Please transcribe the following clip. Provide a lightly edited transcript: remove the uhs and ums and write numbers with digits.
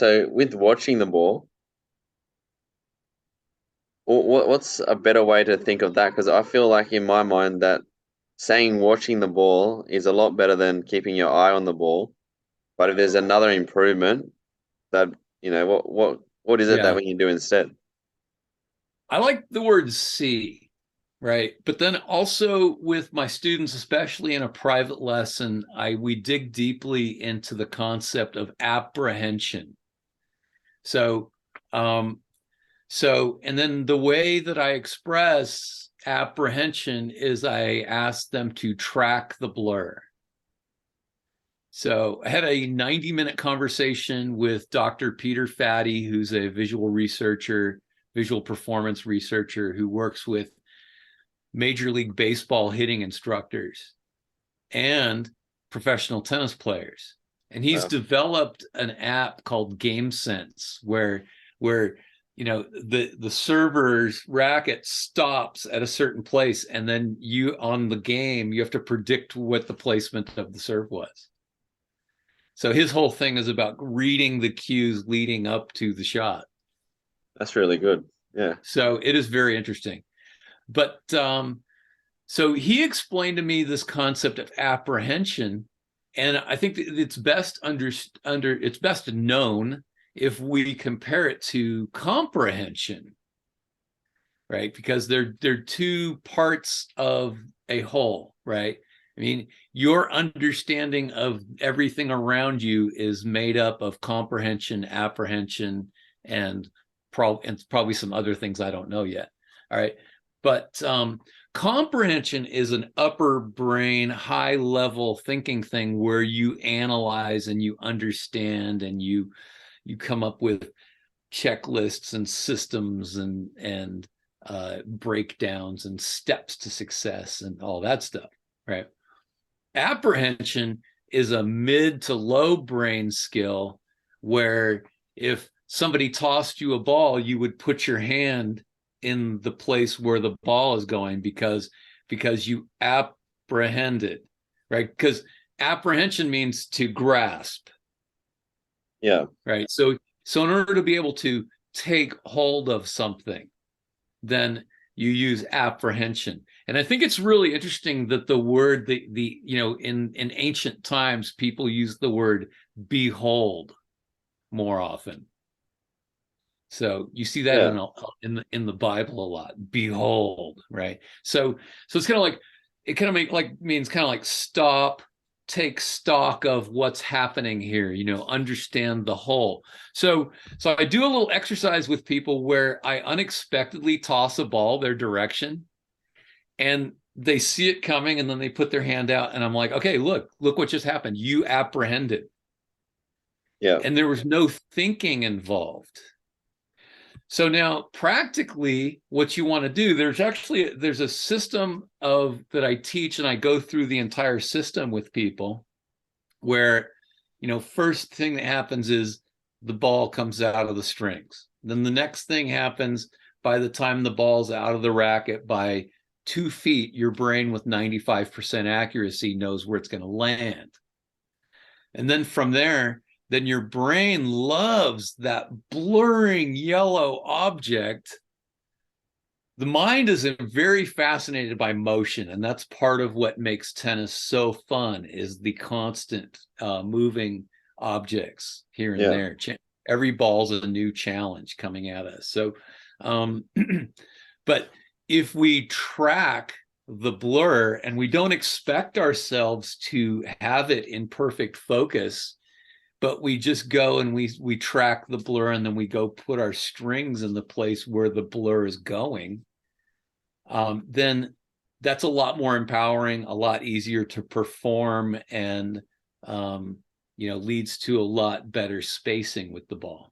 So with watching the ball, what's a better way to think of that? Because I feel like in my mind that saying watching the ball is a lot better than keeping your eye on the ball. But if there's another improvement, that what is it that Yeah. we can do instead? I like the word see, right? But then also with my students, especially in a private lesson, I we dig deeply into the concept of apprehension. So, um, and then the way that I express apprehension is I ask them to track the blur. So I had a 90-minute conversation with Dr. Peter Fatty, who's a visual researcher, visual performance researcher who works with Major League Baseball hitting instructors and professional tennis players. And he's Wow, developed an app called GameSense where the server's racket stops at a certain place, and then you on the game you have to predict what the placement of the serve was. So his whole thing is about reading the cues leading up to the shot. that's really good. Yeah, So it is very interesting. But so he explained to me this concept of apprehension, and I think it's best it's best known if we compare it to comprehension, right? Because they're two parts of a whole, right? I mean, your understanding of everything around you is made up of comprehension, apprehension, and probably some other things I don't know yet. All right. But comprehension is an upper brain, high level thinking thing where you analyze and you understand and you come up with checklists and systems and breakdowns and steps to success and all that stuff, right? Apprehension is a mid to low brain skill where if somebody tossed you a ball, you would put your hand in the place where the ball is going because you apprehend it, right? Because apprehension means to grasp, yeah, right? So in order to be able to take hold of something, then you use apprehension. And I think it's really interesting that the word in ancient times people use the word behold more often. So you see that yeah, in the Bible a lot. Behold, right? So it's kind of like it kind of means kind of like stop, take stock of what's happening here, understand the whole. So I do a little exercise with people where I unexpectedly toss a ball their direction and they see it coming and then they put their hand out and I'm like, okay, look what just happened. You apprehended. yeah, And there was no thinking involved. So now practically what you want to do, there's a system of that I teach and I go through the entire system with people where, first thing that happens is the ball comes out of the strings. Then the next thing happens by the time the ball's out of the racket by 2 feet, your brain with 95% accuracy knows where it's going to land. And then from there, then your brain loves that blurring yellow object. The mind is very fascinated by motion, and that's part of what makes tennis so fun is the constant moving objects here and yeah, there. Every ball's a new challenge coming at us. So, um, but if we track the blur and we don't expect ourselves to have it in perfect focus, but we just go and we track the blur and then we go put our strings in the place where the blur is going, then that's a lot more empowering, a lot easier to perform, and leads to a lot better spacing with the ball.